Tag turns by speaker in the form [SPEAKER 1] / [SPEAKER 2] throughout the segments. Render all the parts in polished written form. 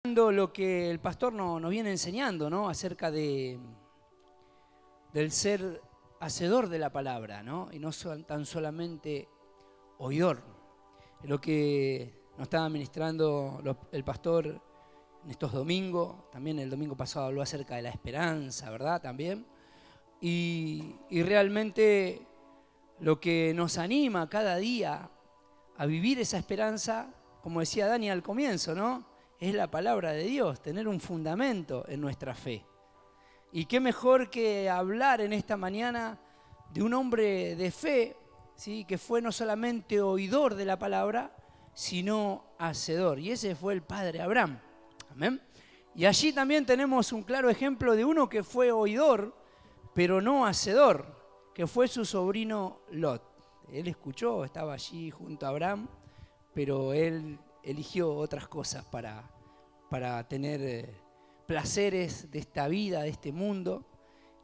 [SPEAKER 1] Lo que el pastor nos viene enseñando, ¿no? Acerca del ser hacedor de la palabra, ¿no? Y no tan solamente oidor. Es lo que nos estaba ministrando el pastor en estos domingos. También el domingo pasado habló acerca de la esperanza, ¿verdad? También. Y realmente lo que nos anima cada día a vivir esa esperanza, como decía Dani al comienzo, ¿no? Es la palabra de Dios, tener un fundamento en nuestra fe. Y qué mejor que hablar en esta mañana de un hombre de fe, ¿sí? Que fue no solamente oidor de la palabra, sino hacedor. Y ese fue el padre Abraham. Amén. Y allí también tenemos un claro ejemplo de uno que fue oidor, pero no hacedor, que fue su sobrino Lot. Él escuchó, estaba allí junto a Abraham, pero él eligió otras cosas para tener placeres de esta vida, de este mundo,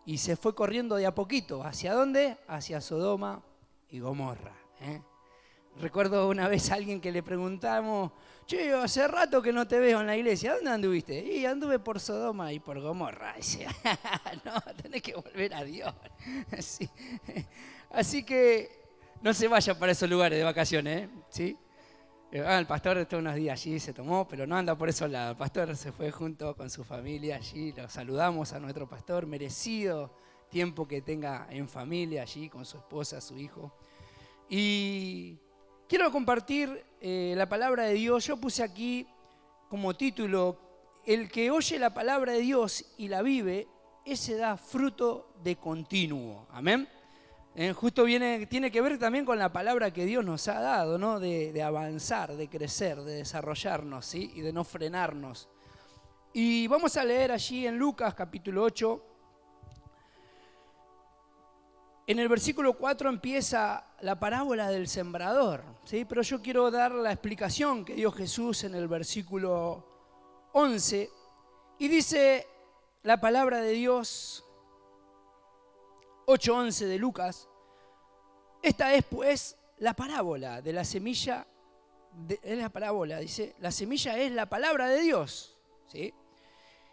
[SPEAKER 1] y se fue corriendo de a poquito. ¿Hacia dónde? Hacia Sodoma y Gomorra. Recuerdo una vez a alguien que le preguntamos: che, hace rato que no te veo en la iglesia, ¿dónde anduviste? Y anduve por Sodoma y por Gomorra. Dice, no, tenés que volver a Dios. Así que no se vayan para esos lugares de vacaciones, ¿sí? El pastor estuvo unos días allí, se tomó, pero no anda por esos lados. El pastor se fue junto con su familia allí, lo saludamos a nuestro pastor, merecido tiempo que tenga en familia allí, con su esposa, su hijo. Y quiero compartir la palabra de Dios. Yo puse aquí como título: el que oye la palabra de Dios y la vive, ese da fruto de continuo. Amén. Justo tiene que ver también con la palabra que Dios nos ha dado, ¿no? De avanzar, de crecer, de desarrollarnos, ¿sí? Y de no frenarnos. Y vamos a leer allí en Lucas capítulo 8. En el versículo 4 empieza la parábola del sembrador, ¿sí? Pero yo quiero dar la explicación que dio Jesús en el versículo 11. Y dice la palabra de Dios, 8:11 de Lucas: esta es pues la parábola de la semilla, es la parábola, dice, la semilla es la palabra de Dios, ¿sí?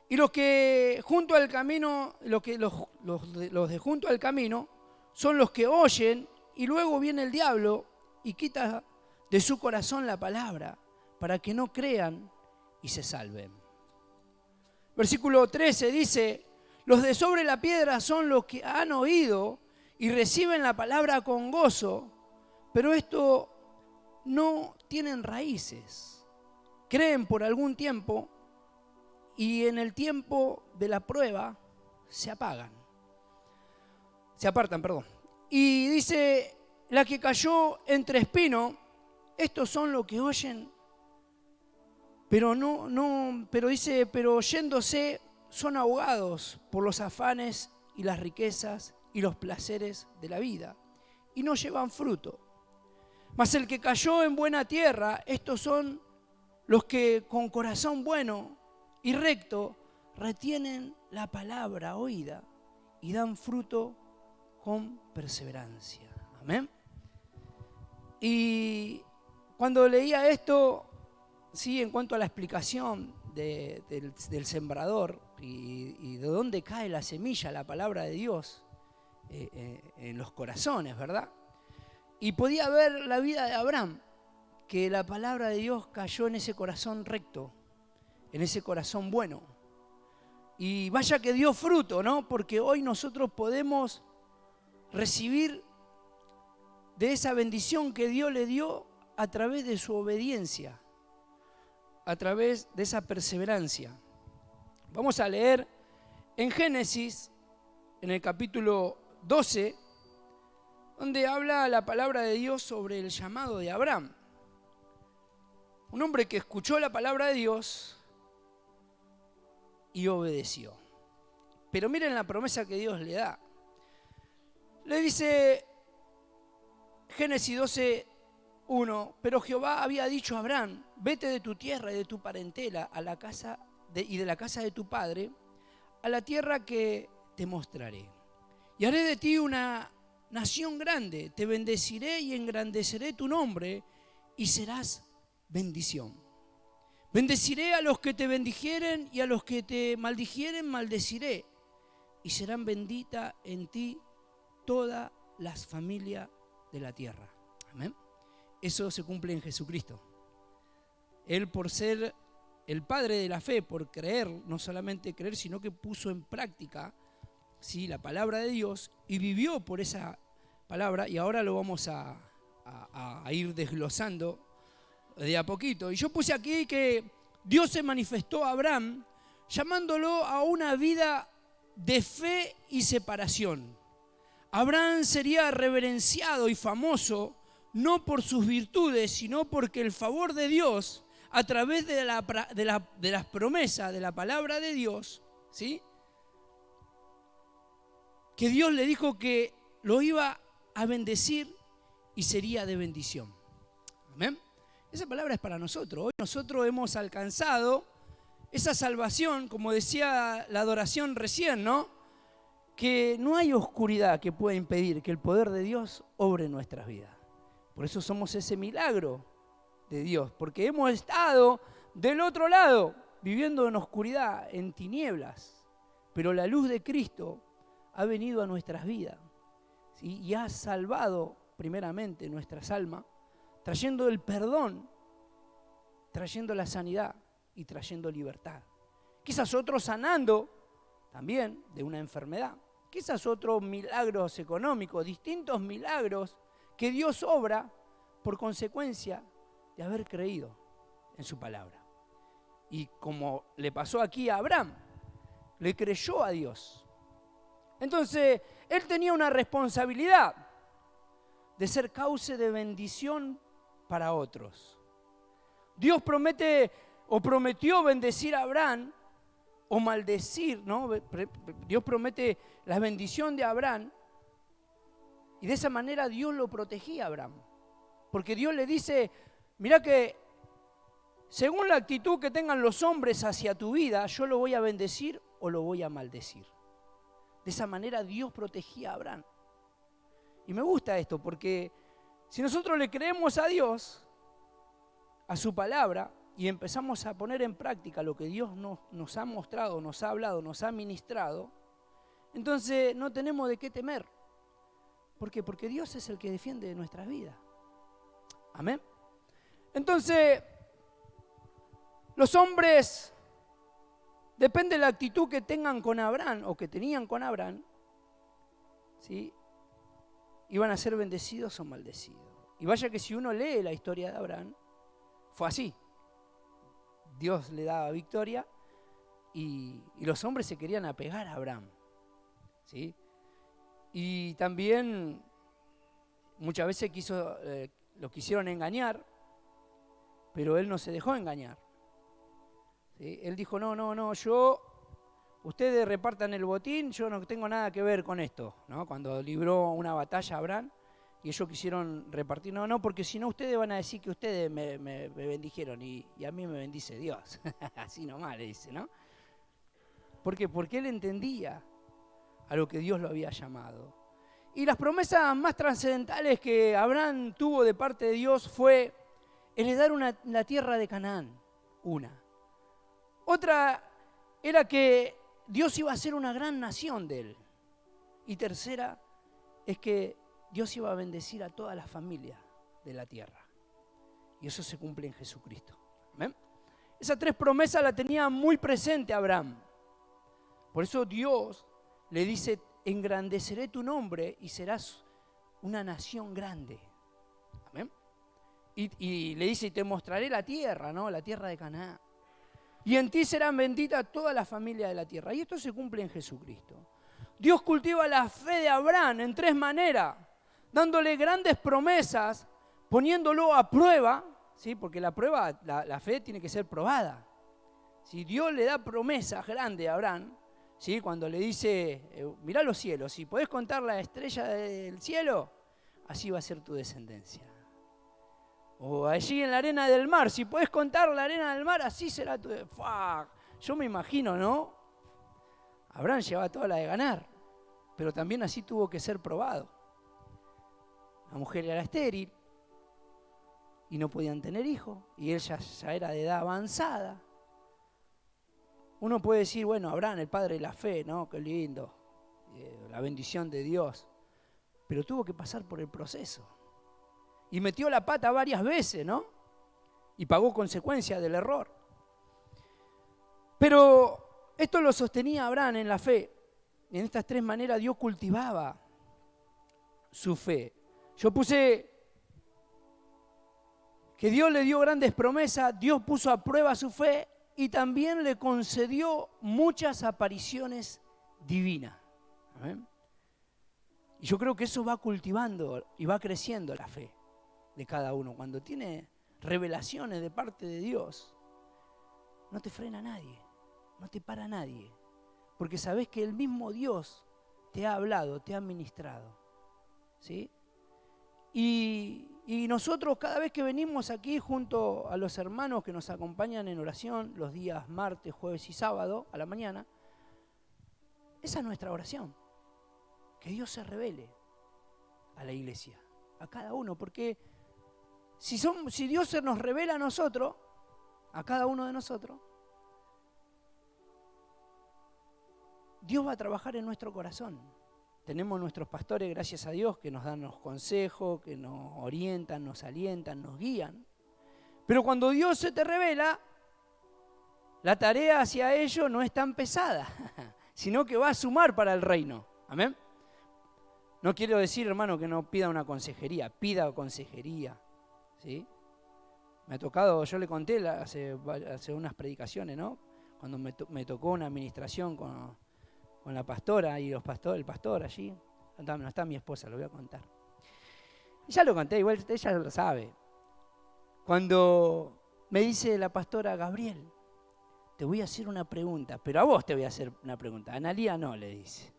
[SPEAKER 1] Y los que junto al camino, los de junto al camino son los que oyen, y luego viene el diablo y quita de su corazón la palabra, para que no crean y se salven. Versículo 13 dice: los de sobre la piedra son los que han oído y reciben la palabra con gozo, pero esto no tienen raíces. Creen por algún tiempo y en el tiempo de la prueba se apartan. Y dice: la que cayó entre espinos, estos son los que oyen, pero pero yéndose son ahogados por los afanes y las riquezas y los placeres de la vida, y no llevan fruto. Mas el que cayó en buena tierra, estos son los que con corazón bueno y recto retienen la palabra oída y dan fruto con perseverancia. Amén. Y cuando leía esto, sí, en cuanto a la explicación del sembrador y de dónde cae la semilla, la palabra de Dios, en los corazones, ¿verdad? Y podía ver la vida de Abraham, que la palabra de Dios cayó en ese corazón recto, en ese corazón bueno. Y vaya que dio fruto, ¿no? Porque hoy nosotros podemos recibir de esa bendición que Dios le dio a través de su obediencia, a través de esa perseverancia. Vamos a leer en Génesis, en el capítulo 12, donde habla la palabra de Dios sobre el llamado de Abraham. Un hombre que escuchó la palabra de Dios y obedeció. Pero miren la promesa que Dios le da. Le dice Génesis 12:1: pero Jehová había dicho a Abraham: vete de tu tierra y de tu parentela a la casa y de la casa de tu padre a la tierra que te mostraré. Y haré de ti una nación grande, te bendeciré y engrandeceré tu nombre y serás bendición. Bendeciré a los que te bendijeren y a los que te maldijeren maldeciré. Y serán benditas en ti todas las familias de la tierra. Amén. Eso se cumple en Jesucristo. Él, por ser el padre de la fe, por creer, no solamente creer, sino que puso en práctica, ¿sí?, la palabra de Dios y vivió por esa palabra, y ahora lo vamos a ir desglosando de a poquito. Y yo puse aquí que Dios se manifestó a Abraham llamándolo a una vida de fe y separación. Abraham sería reverenciado y famoso no por sus virtudes, sino porque el favor de Dios, a través de las promesas de la palabra de Dios, ¿sí?, que Dios le dijo que lo iba a bendecir y sería de bendición. Amén. Esa palabra es para nosotros. Hoy nosotros hemos alcanzado esa salvación, como decía la adoración recién, ¿no? Que no hay oscuridad que pueda impedir que el poder de Dios obre en nuestras vidas. Por eso somos ese milagro de Dios, porque hemos estado del otro lado, viviendo en oscuridad, en tinieblas, pero la luz de Cristo ha venido a nuestras vidas, ¿sí?, y ha salvado primeramente nuestras almas, trayendo el perdón, trayendo la sanidad y trayendo libertad. Quizás otros sanando también de una enfermedad, quizás otros milagros económicos, distintos milagros que Dios obra por consecuencia de haber creído en su palabra. Y como le pasó aquí a Abraham, le creyó a Dios. Entonces, él tenía una responsabilidad de ser cauce de bendición para otros. Dios promete o prometió bendecir a Abraham o maldecir, ¿no? Dios promete la bendición de Abraham y de esa manera Dios lo protegía a Abraham. Porque Dios le dice, mira que según la actitud que tengan los hombres hacia tu vida, yo lo voy a bendecir o lo voy a maldecir. De esa manera Dios protegía a Abraham. Y me gusta esto porque si nosotros le creemos a Dios, a su palabra, y empezamos a poner en práctica lo que Dios nos ha mostrado, nos ha hablado, nos ha ministrado, entonces no tenemos de qué temer. ¿Por qué? Porque Dios es el que defiende nuestras vidas. Amén. Entonces, los hombres, depende de la actitud que tengan con Abraham o que tenían con Abraham, ¿sí?, iban a ser bendecidos o maldecidos. Y vaya que si uno lee la historia de Abraham, fue así. Dios le daba victoria y los hombres se querían apegar a Abraham, ¿sí? Y también muchas veces lo quisieron engañar, pero él no se dejó engañar, ¿sí? Él dijo, no, ustedes repartan el botín, yo no tengo nada que ver con esto, ¿no? Cuando libró una batalla Abraham y ellos quisieron repartir, no, porque si no ustedes van a decir que ustedes me bendijeron y a mí me bendice Dios. Así nomás le dice, ¿no? ¿Por qué? Porque él entendía a lo que Dios lo había llamado. Y las promesas más trascendentales que Abraham tuvo de parte de Dios fue heredar la tierra de Canaán, una. Otra era que Dios iba a ser una gran nación de él. Y tercera es que Dios iba a bendecir a todas las familias de la tierra. Y eso se cumple en Jesucristo. ¿Amén? Esas tres promesas las tenía muy presente Abraham. Por eso Dios le dice, engrandeceré tu nombre y serás una nación grande. ¿Amén? Y le dice, y te mostraré la tierra, ¿no? La tierra de Canaán. Y en ti serán benditas todas las familias de la tierra. Y esto se cumple en Jesucristo. Dios cultiva la fe de Abraham en tres maneras, dándole grandes promesas, poniéndolo a prueba, ¿sí? Porque la fe tiene que ser probada. Si Dios le da promesas grandes a Abraham, ¿sí? Cuando le dice, mirá los cielos, si podés contar la estrella del cielo, así va a ser tu descendencia. O allí en la arena del mar, si podés contar la arena del mar, así será tu... Yo me imagino, ¿no? Abraham llevaba toda la de ganar, pero también así tuvo que ser probado. La mujer era estéril, y no podían tener hijos, y él ya era de edad avanzada. Uno puede decir, bueno, Abraham, el padre de la fe, ¿no? Qué lindo, la bendición de Dios. Pero tuvo que pasar por el proceso. Y metió la pata varias veces, ¿no? Y pagó consecuencias del error. Pero esto lo sostenía Abraham en la fe. Y en estas tres maneras Dios cultivaba su fe. Yo puse que Dios le dio grandes promesas, Dios puso a prueba su fe y también le concedió muchas apariciones divinas. ¿Amén? Y yo creo que eso va cultivando y va creciendo la fe de cada uno. Cuando tiene revelaciones de parte de Dios, no te frena nadie, no te para nadie, porque sabes que el mismo Dios te ha hablado, te ha ministrado, ¿sí? Y nosotros cada vez que venimos aquí junto a los hermanos que nos acompañan en oración los días martes, jueves y sábado a la mañana, esa es nuestra oración. Que Dios se revele a la iglesia, a cada uno, porque si Dios se nos revela a nosotros, a cada uno de nosotros, Dios va a trabajar en nuestro corazón. Tenemos nuestros pastores, gracias a Dios, que nos dan los consejos, que nos orientan, nos alientan, nos guían. Pero cuando Dios se te revela, la tarea hacia ellos no es tan pesada, sino que va a sumar para el reino. ¿Amén? No quiero decir, hermano, que no pida una consejería, pida consejería, ¿sí? Me ha tocado, yo le conté hace unas predicaciones, ¿no? Cuando me tocó una administración con la pastora y el pastor allí. No está mi esposa, lo voy a contar. Ya lo conté, igual ella lo sabe. Cuando me dice la pastora, Gabriel, te voy a hacer una pregunta, pero a vos te voy a hacer una pregunta. A Analía no, le dice.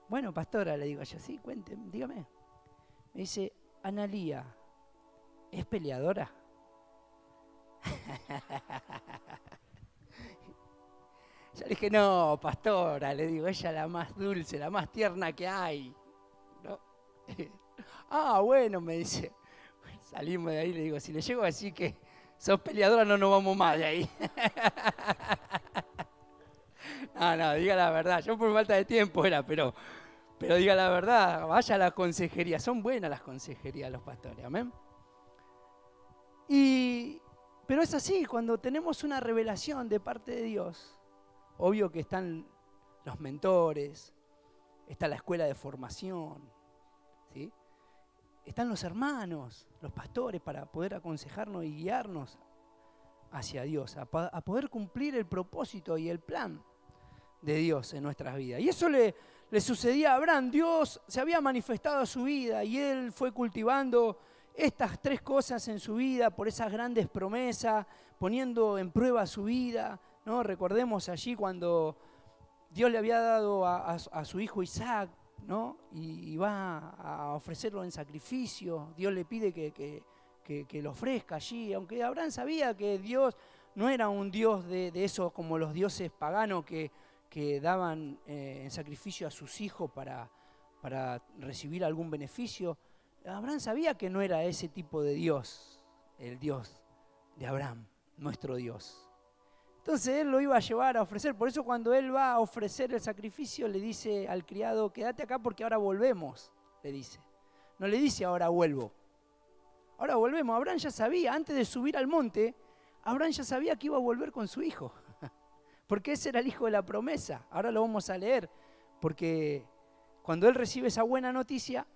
[SPEAKER 1] Bueno, pastora, le digo yo, sí, cuénteme, dígame. Me dice, Analía, ¿es peleadora? Yo le dije, no, pastora, le digo, ella es la más dulce, la más tierna que hay, ¿no? Ah, bueno, me dice. Salimos de ahí, le digo, si le llego a decir que sos peleadora, no nos vamos más de ahí. No, diga la verdad. Yo por falta de tiempo era, pero diga la verdad, vaya a la consejería. Son buenas las consejerías de los pastores, amén. Pero es así, cuando tenemos una revelación de parte de Dios, obvio que están los mentores, está la escuela de formación, ¿sí? Están los hermanos, los pastores, para poder aconsejarnos y guiarnos hacia Dios, a poder cumplir el propósito y el plan de Dios en nuestras vidas. Y eso le sucedía a Abraham. Dios se había manifestado a su vida y él fue cultivando estas tres cosas en su vida por esas grandes promesas, poniendo en prueba su vida, ¿no? Recordemos allí cuando Dios le había dado a su hijo Isaac, ¿no? Y va a ofrecerlo en sacrificio. Dios le pide que lo ofrezca allí, aunque Abraham sabía que Dios no era un Dios de esos como los dioses paganos que daban en sacrificio a sus hijos para recibir algún beneficio. Abraham sabía que no era ese tipo de Dios, el Dios de Abraham, nuestro Dios. Entonces él lo iba a llevar a ofrecer. Por eso cuando él va a ofrecer el sacrificio le dice al criado, quédate acá porque ahora volvemos, le dice. No le dice ahora vuelvo. Ahora volvemos. Abraham ya sabía, antes de subir al monte, Abraham ya sabía que iba a volver con su hijo. Porque ese era el hijo de la promesa. Ahora lo vamos a leer. Porque cuando él recibe esa buena noticia,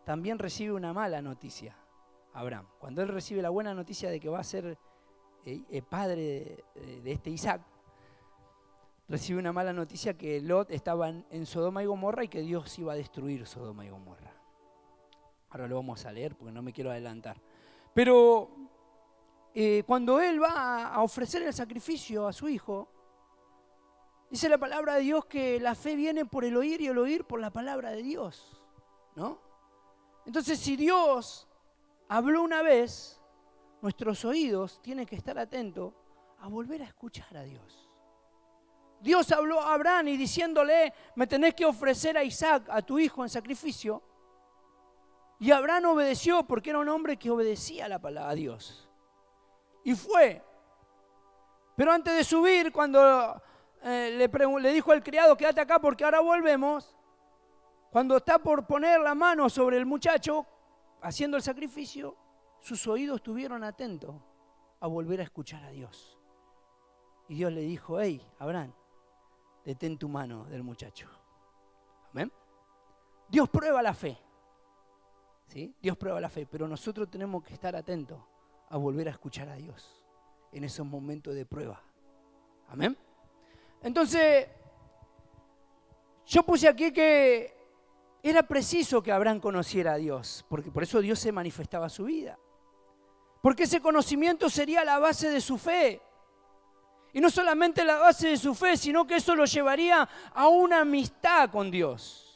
[SPEAKER 1] también recibe una mala noticia, Abraham. Cuando él recibe la buena noticia de que va a ser padre de este Isaac, recibe una mala noticia que Lot estaba en Sodoma y Gomorra y que Dios iba a destruir Sodoma y Gomorra. Ahora lo vamos a leer porque no me quiero adelantar. Pero cuando él va a ofrecer el sacrificio a su hijo, dice la palabra de Dios que la fe viene por el oír y el oír por la palabra de Dios, ¿no? Entonces, si Dios habló una vez, nuestros oídos tienen que estar atentos a volver a escuchar a Dios. Dios habló a Abraham y diciéndole, me tenés que ofrecer a Isaac, a tu hijo, en sacrificio. Y Abraham obedeció porque era un hombre que obedecía la palabra a Dios. Y fue. Pero antes de subir, cuando le dijo al criado, quédate acá porque ahora volvemos, cuando está por poner la mano sobre el muchacho, haciendo el sacrificio, sus oídos estuvieron atentos a volver a escuchar a Dios. Y Dios le dijo, hey, Abraham, detén tu mano del muchacho. ¿Amén? Dios prueba la fe. ¿Sí? Dios prueba la fe, pero nosotros tenemos que estar atentos a volver a escuchar a Dios en esos momentos de prueba. ¿Amén? Entonces, yo puse aquí que era preciso que Abraham conociera a Dios, porque por eso Dios se manifestaba a su vida. Porque ese conocimiento sería la base de su fe. Y no solamente la base de su fe, sino que eso lo llevaría a una amistad con Dios.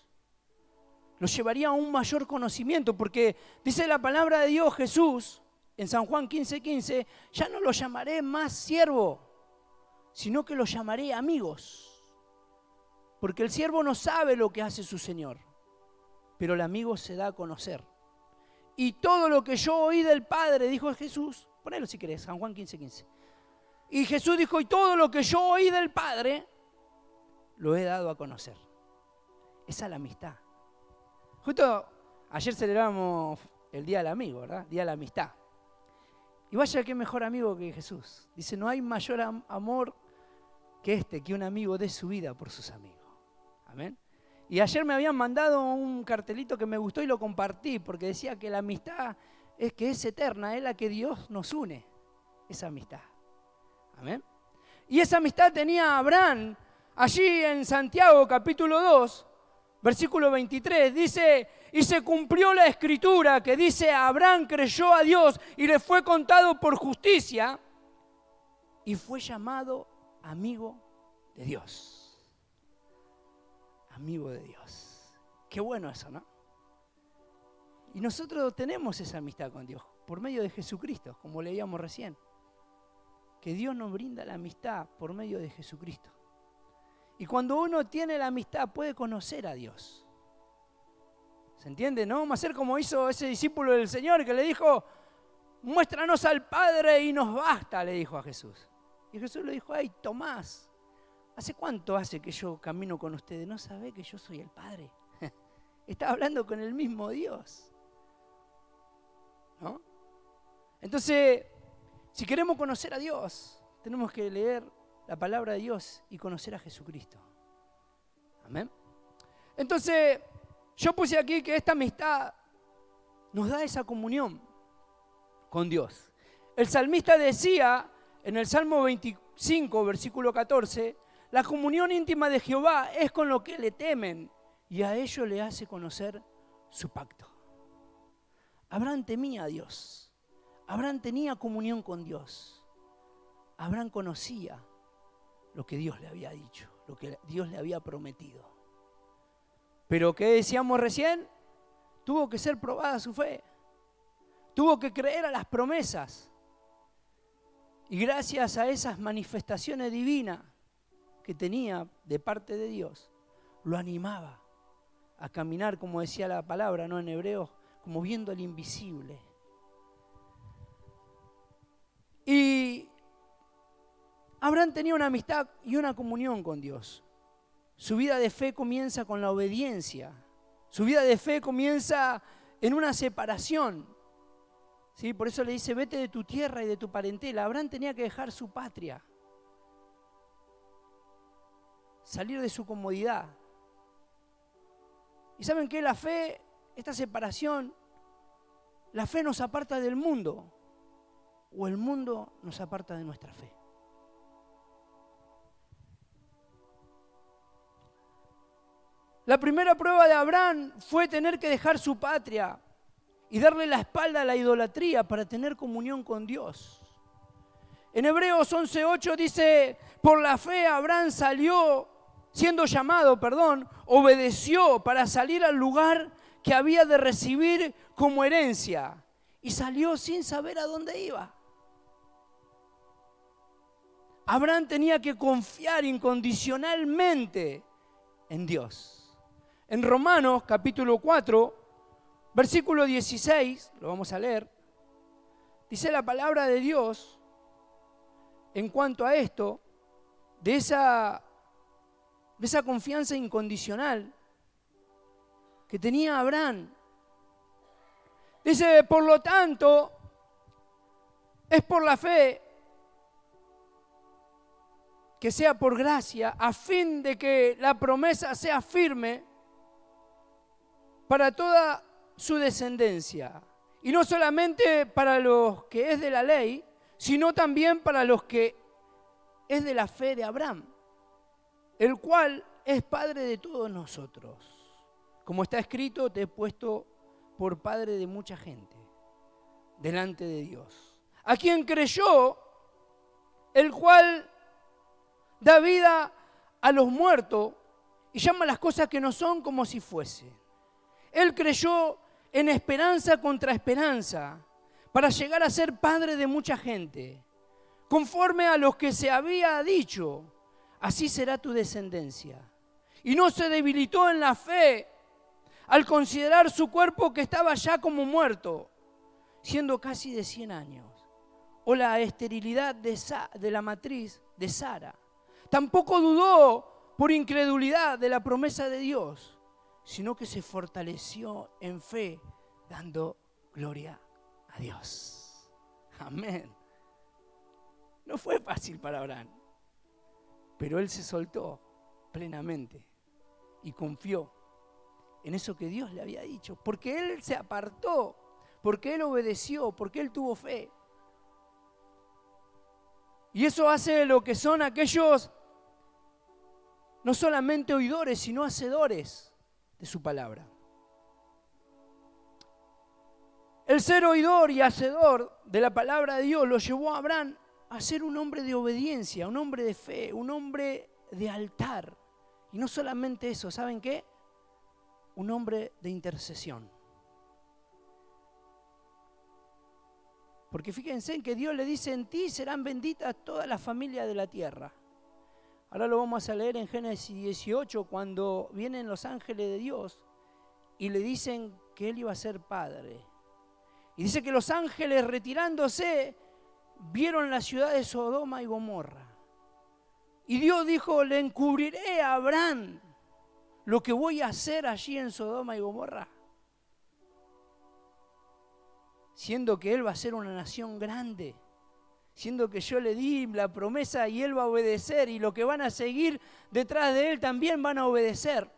[SPEAKER 1] Lo llevaría a un mayor conocimiento, porque dice la palabra de Dios, Jesús, en San Juan 15:15, ya no lo llamaré más siervo, sino que lo llamaré amigos. Porque el siervo no sabe lo que hace su Señor, pero el amigo se da a conocer. Y todo lo que yo oí del Padre, dijo Jesús, ponelo si querés, San Juan 15:15. Y Jesús dijo, y todo lo que yo oí del Padre, lo he dado a conocer. Esa es la amistad. Justo ayer celebramos el Día del Amigo, ¿verdad? Día de la Amistad. Y vaya qué mejor amigo que Jesús. Dice, no hay mayor amor que que un amigo dé su vida por sus amigos. Amén. Y ayer me habían mandado un cartelito que me gustó y lo compartí, porque decía que la amistad es eterna, es la que Dios nos une, esa amistad. Amén. Y esa amistad tenía Abraham, allí en Santiago capítulo 2, versículo 23, dice, y se cumplió la escritura que dice, Abraham creyó a Dios y le fue contado por justicia y fue llamado amigo de Dios. Amigo de Dios. Qué bueno eso, ¿no? Y nosotros tenemos esa amistad con Dios por medio de Jesucristo, como leíamos recién. Que Dios nos brinda la amistad por medio de Jesucristo. Y cuando uno tiene la amistad puede conocer a Dios. ¿Se entiende? No vamos a hacer como hizo ese discípulo del Señor que le dijo, muéstranos al Padre y nos basta, le dijo a Jesús. Y Jesús le dijo, hey, Tomás, ¿hace cuánto hace que yo camino con ustedes? ¿No sabe que yo soy el Padre? Está hablando con el mismo Dios. ¿No? Entonces, si queremos conocer a Dios, tenemos que leer la palabra de Dios y conocer a Jesucristo. Amén. Entonces, yo puse aquí que esta amistad nos da esa comunión con Dios. El salmista decía en el Salmo 25, versículo 14, la comunión íntima de Jehová es con lo que le temen y a ellos le hace conocer su pacto. Abraham temía a Dios. Abraham tenía comunión con Dios. Abraham conocía lo que Dios le había dicho, lo que Dios le había prometido. Pero ¿qué decíamos recién? Tuvo que ser probada su fe. Tuvo que creer a las promesas. Y gracias a esas manifestaciones divinas que tenía de parte de Dios, lo animaba a caminar, como decía la palabra, ¿no? En hebreo, como viendo el invisible. Y Abraham tenía una amistad y una comunión con Dios. Su vida de fe comienza con la obediencia. Su vida de fe comienza en una separación. ¿Sí? Por eso le dice, vete de tu tierra y de tu parentela. Abraham tenía que dejar su patria. Salir de su comodidad. ¿Y saben qué? La fe, esta separación, la fe nos aparta del mundo. O el mundo nos aparta de nuestra fe. La primera prueba de Abraham fue tener que dejar su patria y darle la espalda a la idolatría para tener comunión con Dios. En Hebreos 11:8 dice, por la fe Abraham obedeció para salir al lugar que había de recibir como herencia y salió sin saber a dónde iba. Abraham tenía que confiar incondicionalmente en Dios. En Romanos capítulo 4, Versículo 16, lo vamos a leer. Dice la palabra de Dios en cuanto a esto, de esa confianza incondicional que tenía Abraham. Dice, por lo tanto, es por la fe que sea por gracia, a fin de que la promesa sea firme para toda su descendencia. Y no solamente para los que es de la ley, sino también para los que es de la fe de Abraham, el cual es padre de todos nosotros. Como está escrito, te he puesto por padre de mucha gente delante de Dios. A quien creyó, el cual da vida a los muertos y llama las cosas que no son como si fuesen. Él creyó en esperanza contra esperanza, para llegar a ser padre de mucha gente, conforme a lo que se había dicho, así será tu descendencia. Y no se debilitó en la fe al considerar su cuerpo que estaba ya como muerto, siendo casi de 100 años, o la esterilidad de la matriz de Sara. Tampoco dudó por incredulidad de la promesa de Dios, sino que se fortaleció en fe, dando gloria a Dios. Amén. No fue fácil para Abraham, pero él se soltó plenamente y confió en eso que Dios le había dicho, porque él se apartó, porque él obedeció, porque él tuvo fe. Y eso hace lo que son aquellos no solamente oidores, sino hacedores de su palabra. El ser oidor y hacedor de la palabra de Dios lo llevó a Abraham a ser un hombre de obediencia, un hombre de fe, un hombre de altar. Y no solamente eso, ¿saben qué? Un hombre de intercesión. Porque fíjense en que Dios le dice, en ti serán benditas todas las familias de la tierra. Ahora lo vamos a leer en Génesis 18, cuando vienen los ángeles de Dios y le dicen que él iba a ser padre. Y dice que los ángeles, retirándose, vieron la ciudad de Sodoma y Gomorra. Y Dios dijo, le encubriré a Abraham lo que voy a hacer allí en Sodoma y Gomorra, siendo que él va a ser una nación grande, siendo que yo le di la promesa y él va a obedecer, y los que van a seguir detrás de él también van a obedecer.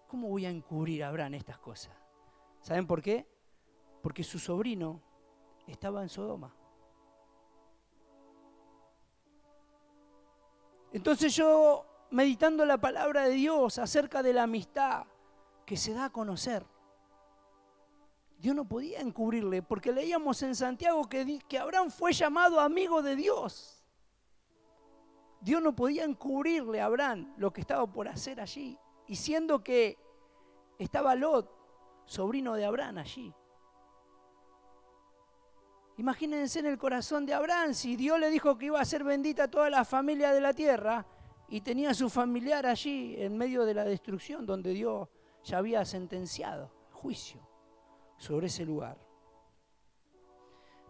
[SPEAKER 1] ¿Cómo voy a encubrir a Abraham estas cosas? ¿Saben por qué? Porque su sobrino estaba en Sodoma. Entonces yo, meditando la palabra de Dios acerca de la amistad que se da a conocer, Dios no podía encubrirle, porque leíamos en Santiago que Abraham fue llamado amigo de Dios. Dios no podía encubrirle a Abraham lo que estaba por hacer allí, y siendo que estaba Lot, sobrino de Abraham, allí. Imagínense en el corazón de Abraham, si Dios le dijo que iba a ser bendita toda la familia de la tierra, y tenía a su familiar allí en medio de la destrucción, donde Dios ya había sentenciado juicio sobre ese lugar.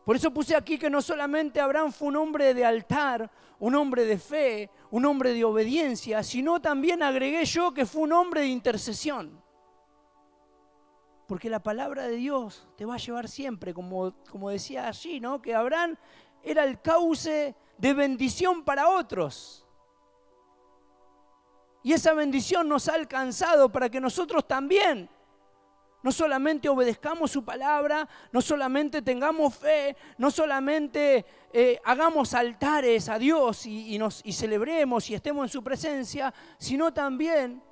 [SPEAKER 1] Por eso puse aquí que no solamente Abraham fue un hombre de altar, un hombre de fe, un hombre de obediencia, sino también agregué yo que fue un hombre de intercesión. Porque la palabra de Dios te va a llevar siempre, como decía allí, ¿no? Que Abraham era el cauce de bendición para otros. Y esa bendición nos ha alcanzado para que nosotros también no solamente obedezcamos su palabra, no solamente tengamos fe, no solamente hagamos altares a Dios y celebremos y estemos en su presencia, sino también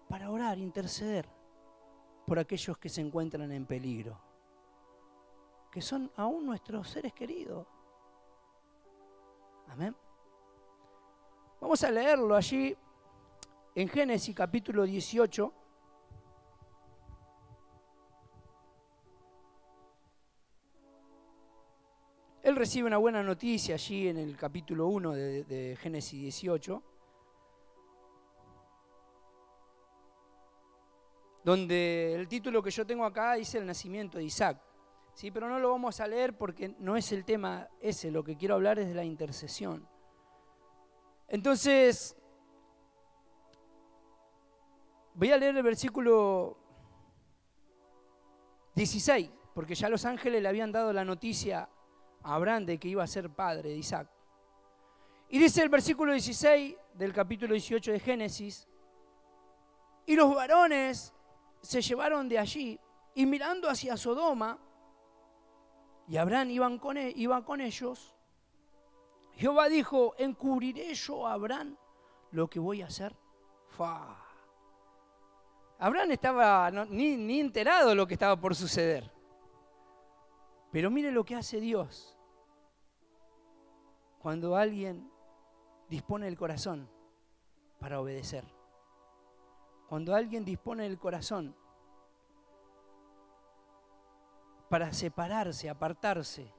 [SPEAKER 1] para orar, interceder por aquellos que se encuentran en peligro, que son aún nuestros seres queridos. Amén. Vamos a leerlo allí en Génesis capítulo 18. Él recibe una buena noticia allí en el capítulo 1 de Génesis 18, donde el título que yo tengo acá dice el nacimiento de Isaac. Sí, pero no lo vamos a leer porque no es el tema ese, lo que quiero hablar es de la intercesión. Entonces, voy a leer el versículo 16, porque ya los ángeles le habían dado la noticia a Abraham de que iba a ser padre de Isaac. Y dice el versículo 16 del capítulo 18 de Génesis: y los varones se llevaron de allí, y mirando hacia Sodoma, y Abraham iba con ellos, Jehová dijo: ¿encubriré yo a Abraham lo que voy a hacer? ¡Fua! Abraham estaba ni enterado de lo que estaba por suceder. Pero mire lo que hace Dios cuando alguien dispone el corazón para obedecer. Cuando alguien dispone el corazón para separarse, apartarse.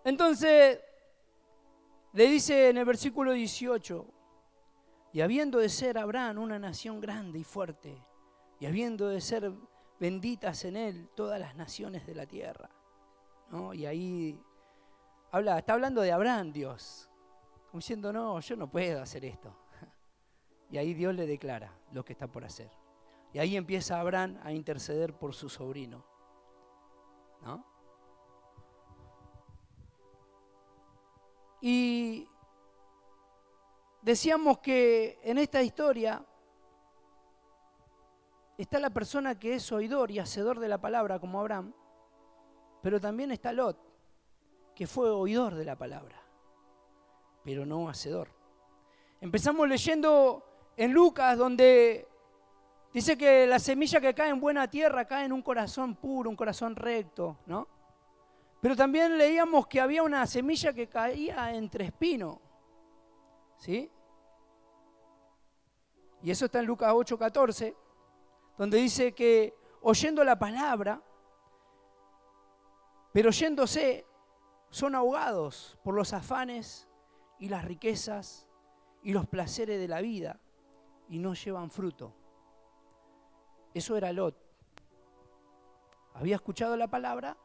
[SPEAKER 1] Entonces, le dice en el versículo 18: y habiendo de ser Abraham una nación grande y fuerte, y habiendo de ser benditas en él todas las naciones de la tierra, ¿no? Y ahí está hablando de Abraham Dios, como diciendo: no, yo no puedo hacer esto. Y ahí Dios le declara lo que está por hacer. Y ahí empieza Abraham a interceder por su sobrino, ¿no? Y decíamos que en esta historia está la persona que es oidor y hacedor de la palabra, como Abraham, pero también está Lot, que fue oidor de la palabra, pero no hacedor. Empezamos leyendo en Lucas, donde dice que la semilla que cae en buena tierra cae en un corazón puro, un corazón recto, ¿no? Pero también leíamos que había una semilla que caía entre espinos, ¿sí? Y eso está en Lucas 8:14, donde dice que oyendo la palabra, pero yéndose, son ahogados por los afanes y las riquezas y los placeres de la vida y no llevan fruto. Eso era Lot. Había escuchado la palabra,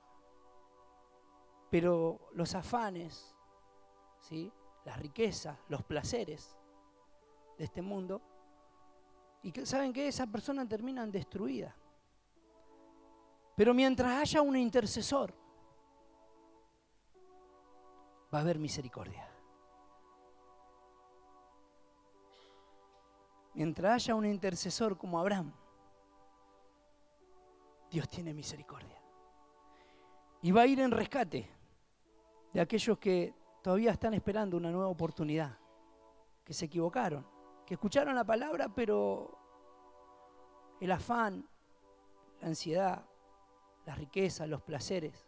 [SPEAKER 1] pero los afanes, ¿sí?, las riquezas, los placeres de este mundo, y ¿saben qué? Esas personas terminan destruidas. Pero mientras haya un intercesor, va a haber misericordia. Mientras haya un intercesor como Abraham, Dios tiene misericordia. Y va a ir en rescate de aquellos que todavía están esperando una nueva oportunidad, que se equivocaron, que escucharon la palabra, pero el afán, la ansiedad, las riquezas, los placeres,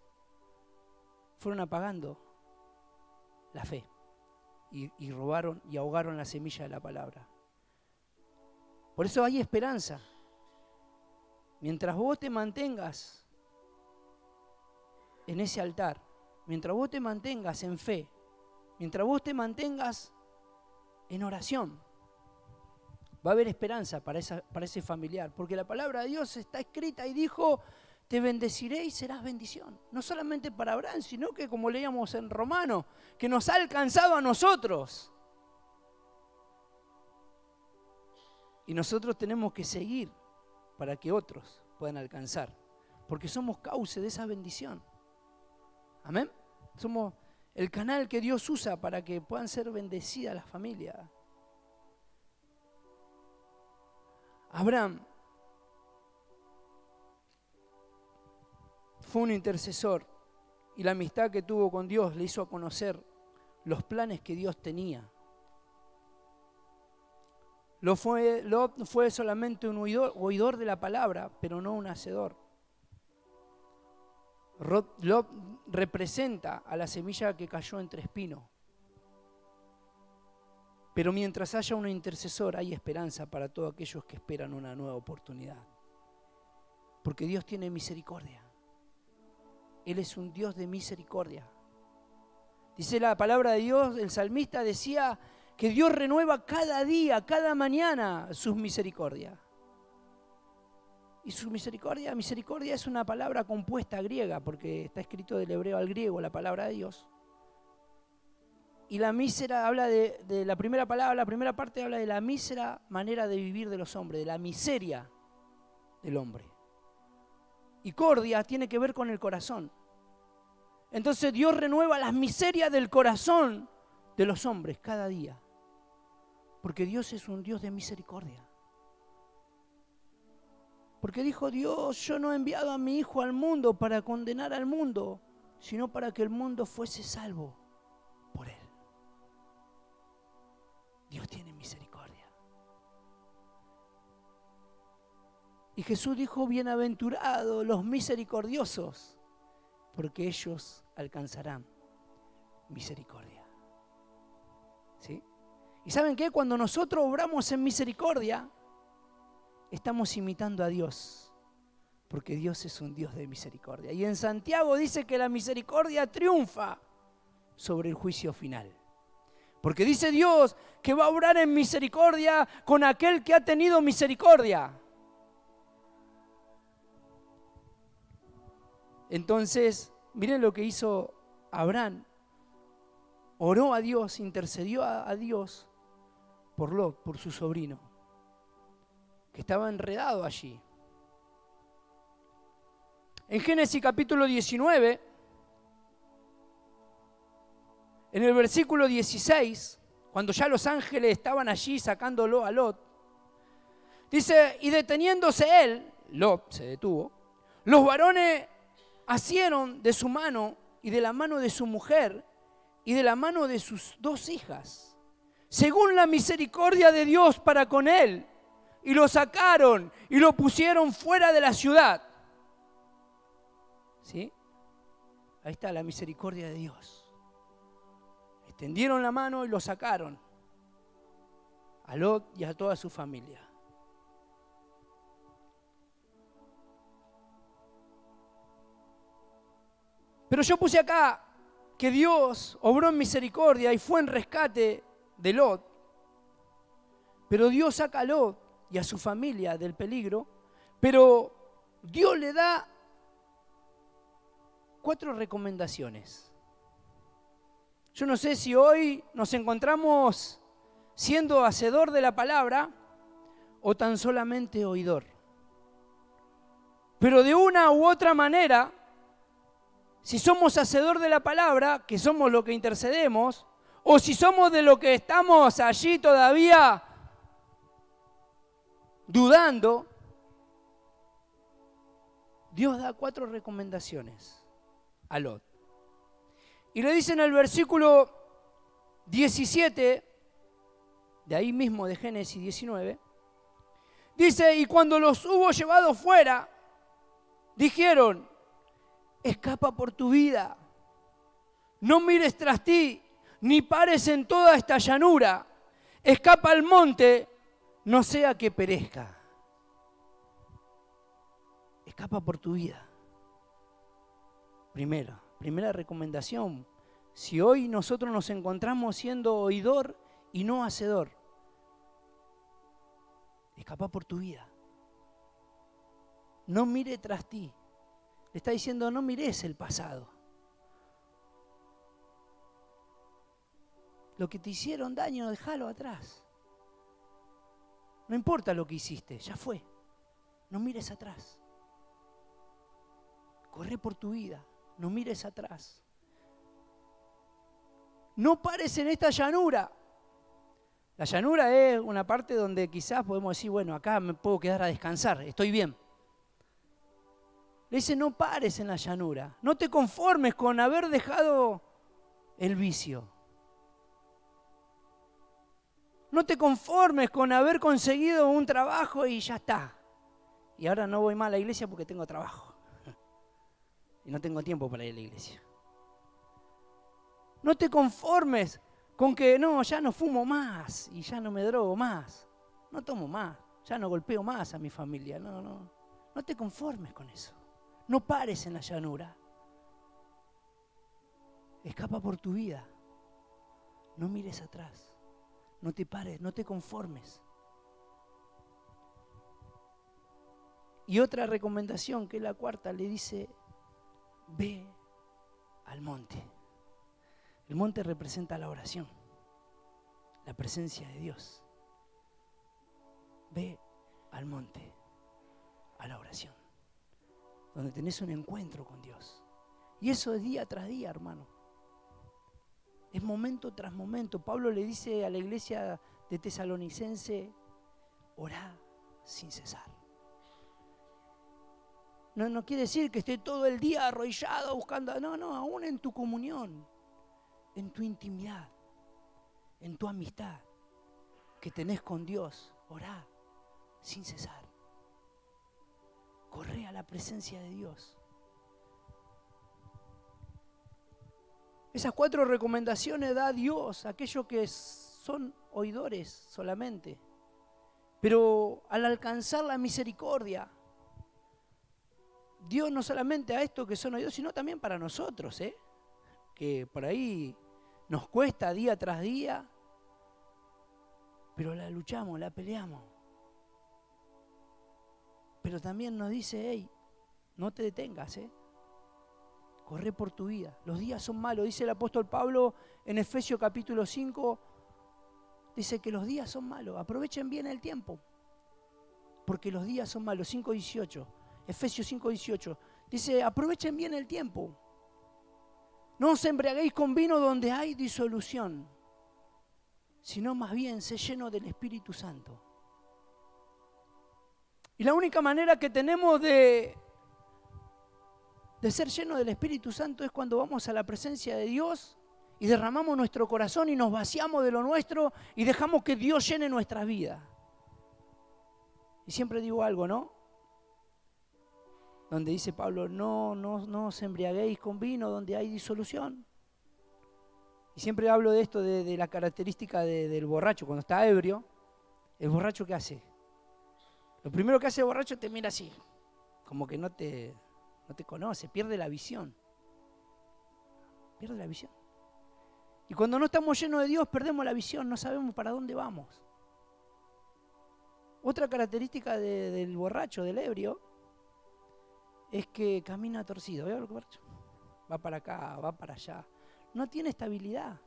[SPEAKER 1] fueron apagando la fe y robaron y ahogaron la semilla de la palabra. Por eso hay esperanza. Mientras vos te mantengas en ese altar, mientras vos te mantengas en fe, mientras vos te mantengas en oración, va a haber esperanza para ese familiar, porque la palabra de Dios está escrita y dijo: te bendeciré y serás bendición. No solamente para Abraham, sino que, como leíamos en Romanos, que nos ha alcanzado a nosotros. Y nosotros tenemos que seguir para que otros puedan alcanzar, porque somos cauce de esa bendición. Amén. Somos el canal que Dios usa para que puedan ser bendecidas las familias. Abraham fue un intercesor y la amistad que tuvo con Dios le hizo conocer los planes que Dios tenía. Lot fue solamente un oidor de la palabra, pero no un hacedor. Lot representa a la semilla que cayó entre espinos. Pero mientras haya un intercesor, hay esperanza para todos aquellos que esperan una nueva oportunidad. Porque Dios tiene misericordia. Él es un Dios de misericordia. Dice la palabra de Dios, el salmista decía que Dios renueva cada día, cada mañana sus misericordias. Y su misericordia es una palabra compuesta griega, porque está escrito del hebreo al griego la palabra de Dios. Y la mísera habla de la primera palabra, la primera parte habla de la mísera manera de vivir de los hombres, de la miseria del hombre. Y cordia tiene que ver con el corazón. Entonces Dios renueva las miserias del corazón de los hombres cada día. Porque Dios es un Dios de misericordia. Porque dijo Dios, yo no he enviado a mi Hijo al mundo para condenar al mundo, sino para que el mundo fuese salvo por Él. Dios tiene misericordia. Y Jesús dijo, bienaventurados los misericordiosos, porque ellos alcanzarán misericordia. ¿Sí? ¿Y saben qué? Cuando nosotros obramos en misericordia, estamos imitando a Dios, porque Dios es un Dios de misericordia. Y en Santiago dice que la misericordia triunfa sobre el juicio final. Porque dice Dios que va a obrar en misericordia con aquel que ha tenido misericordia. Entonces, miren lo que hizo Abraham. Oró a Dios, intercedió a Dios por Lot, por su sobrino, que estaba enredado allí. En Génesis capítulo 19, en el versículo 16, cuando ya los ángeles estaban allí sacándolo a Lot, dice, y deteniéndose él, Lot se detuvo, los varones asieron de su mano y de la mano de su mujer y de la mano de sus 2 hijas, según la misericordia de Dios para con él, y lo sacaron y lo pusieron fuera de la ciudad. ¿Sí? Ahí está la misericordia de Dios. Extendieron la mano y lo sacaron a Lot y a toda su familia. Pero yo puse acá que Dios obró en misericordia y fue en rescate de Lot. Pero Dios saca a Lot y a su familia del peligro, pero Dios le da 4 recomendaciones. Yo no sé si hoy nos encontramos siendo hacedor de la palabra o tan solamente oidor. Pero de una u otra manera, si somos hacedor de la palabra, que somos lo que intercedemos, o si somos de lo que estamos allí todavía dudando, Dios da 4 recomendaciones a Lot. Y le dice en el versículo 17, de ahí mismo de Génesis 19, dice, y cuando los hubo llevado fuera, dijeron, escapa por tu vida, no mires tras ti, ni pares en toda esta llanura, escapa al monte, no sea que perezca. Escapa por tu vida. Primera recomendación, si hoy nosotros nos encontramos siendo oidor y no hacedor, escapa por tu vida. No mire tras ti. Le está diciendo, no mires el pasado. Lo que te hicieron daño, déjalo atrás. No importa lo que hiciste, ya fue. No mires atrás. Corre por tu vida, no mires atrás. No pares en esta llanura. La llanura es una parte donde quizás podemos decir, bueno, acá me puedo quedar a descansar, estoy bien. Le dice, no pares en la llanura, no te conformes con haber dejado el vicio. No te conformes con haber conseguido un trabajo y ya está. Y ahora no voy más a la iglesia porque tengo trabajo. Y no tengo tiempo para ir a la iglesia. No te conformes con que no, ya no fumo más y ya no me drogo más. No tomo más, ya no golpeo más a mi familia. No te conformes con eso. No pares en la llanura. Escapa por tu vida. No mires atrás. No te pares, no te conformes. Y otra recomendación, que es la cuarta, le dice, ve al monte. El monte representa la oración, la presencia de Dios. Ve al monte, a la oración, donde tenés un encuentro con Dios. Y eso es día tras día, hermano. Es momento tras momento. Pablo le dice a la iglesia de Tesalonicense, orá sin cesar. No quiere decir que esté todo el día arrodillado buscando. No, aún en tu comunión, en tu intimidad, en tu amistad que tenés con Dios, orá sin cesar. Corre a la presencia de Dios. Esas 4 recomendaciones da Dios a aquellos que son oidores solamente. Pero al alcanzar la misericordia, Dios no solamente a estos que son oidores, sino también para nosotros, que por ahí nos cuesta día tras día, pero la luchamos, la peleamos. Pero también nos dice, hey, no te detengas, corre por tu vida. Los días son malos, dice el apóstol Pablo en Efesios capítulo 5, dice que los días son malos, aprovechen bien el tiempo, porque los días son malos. 5:18, Efesios 5:18, dice, aprovechen bien el tiempo. No os embriaguéis con vino donde hay disolución, sino más bien sé lleno del Espíritu Santo. Y la única manera que tenemos de ser lleno del Espíritu Santo es cuando vamos a la presencia de Dios y derramamos nuestro corazón y nos vaciamos de lo nuestro y dejamos que Dios llene nuestras vidas. Y siempre digo algo, ¿no? Donde dice Pablo, no os embriaguéis con vino donde hay disolución. Y siempre hablo de esto, de la característica del borracho. Cuando está ebrio, ¿el borracho qué hace? Lo primero que hace el borracho te mira así, como que no te conoce, pierde la visión. Pierde la visión. Y cuando no estamos llenos de Dios, perdemos la visión, no sabemos para dónde vamos. Otra característica del borracho, del ebrio, es que camina torcido. ¿Veo el borracho? Va para acá, va para allá. No tiene estabilidad.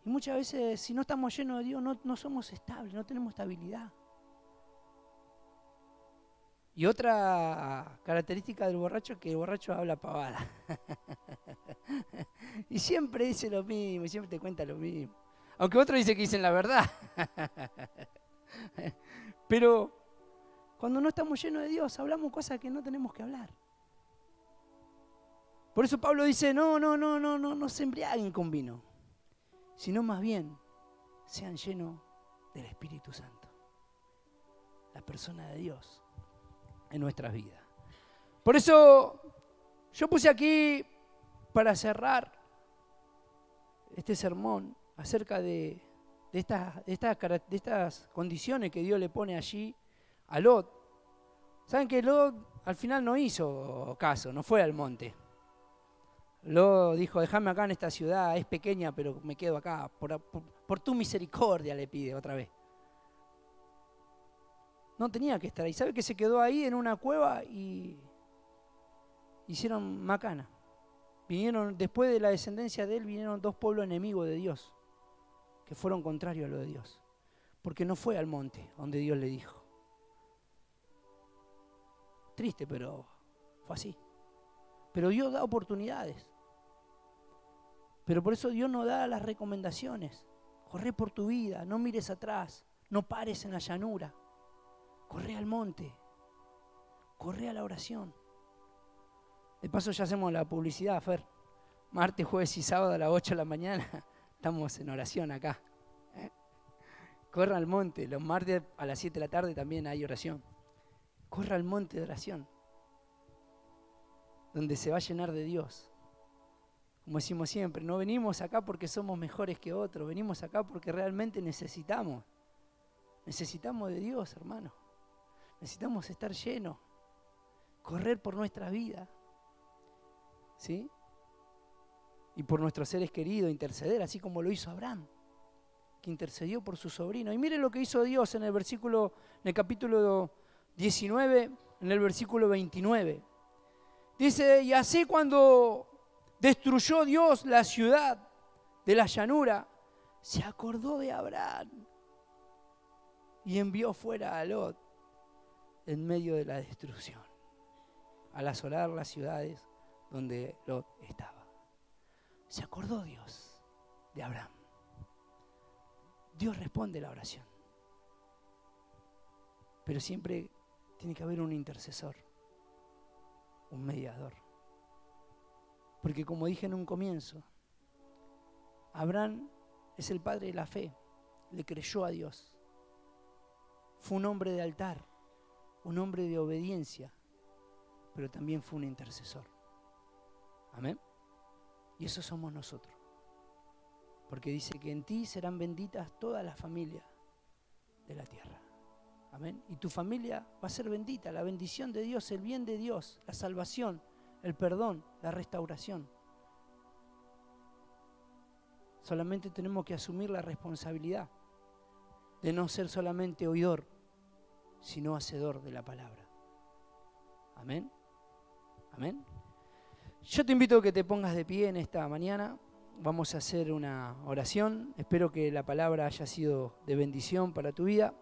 [SPEAKER 1] Y muchas veces, si no estamos llenos de Dios, no somos estables, no tenemos estabilidad. Y otra característica del borracho es que el borracho habla pavada. Y siempre dice lo mismo, y siempre te cuenta lo mismo. Aunque otros dicen que dicen la verdad. Pero cuando no estamos llenos de Dios, hablamos cosas que no tenemos que hablar. Por eso Pablo dice, no se embriaguen con vino, sino más bien sean llenos del Espíritu Santo, la persona de Dios en nuestras vidas. Por eso yo puse aquí, para cerrar este sermón, acerca de estas condiciones que Dios le pone allí a Lot. Saben que Lot al final no hizo caso, no fue al monte. Lot dijo, déjame acá en esta ciudad, es pequeña, pero me quedo acá, por tu misericordia le pide otra vez. No tenía que estar ahí. ¿Sabe que se quedó ahí en una cueva y hicieron macana? Vinieron, después de la descendencia de él, vinieron 2 pueblos enemigos de Dios, que fueron contrarios a lo de Dios, porque no fue al monte donde Dios le dijo. Triste, pero fue así. Pero Dios da oportunidades. Pero por eso Dios nos da las recomendaciones. Corre por tu vida, no mires atrás, no pares en la llanura. Corre al monte, corre a la oración. De paso ya hacemos la publicidad, Fer. Martes, jueves y sábado a las 8 de la mañana estamos en oración acá. Corra al monte, los martes a las 7 de la tarde también hay oración. Corra al monte de oración, donde se va a llenar de Dios. Como decimos siempre, no venimos acá porque somos mejores que otros, venimos acá porque realmente necesitamos de Dios, hermano. Necesitamos estar llenos, correr por nuestra vida, ¿sí? Y por nuestros seres queridos, interceder, así como lo hizo Abraham. que intercedió por su sobrino. Y mire lo que hizo Dios en el capítulo 19, en el versículo 29. Dice, y así cuando destruyó Dios la ciudad de la llanura, se acordó de Abraham y envió fuera a Lot en medio de la destrucción, al asolar las ciudades donde Lot estaba. Se acordó Dios de Abraham. Dios responde la oración, pero siempre tiene que haber un intercesor, un mediador. Porque como dije en un comienzo, Abraham es el padre de la fe, le creyó a Dios. Fue un hombre de altar, un hombre de obediencia, pero también fue un intercesor. Amén. Y eso somos nosotros. Porque dice que en ti serán benditas todas las familias de la tierra. Amén. Y tu familia va a ser bendita, la bendición de Dios, el bien de Dios, la salvación, el perdón, la restauración. Solamente tenemos que asumir la responsabilidad de no ser solamente oidor, sino hacedor de la palabra. Amén. Amén. Yo te invito a que te pongas de pie en esta mañana. Vamos a hacer una oración. Espero que la palabra haya sido de bendición para tu vida.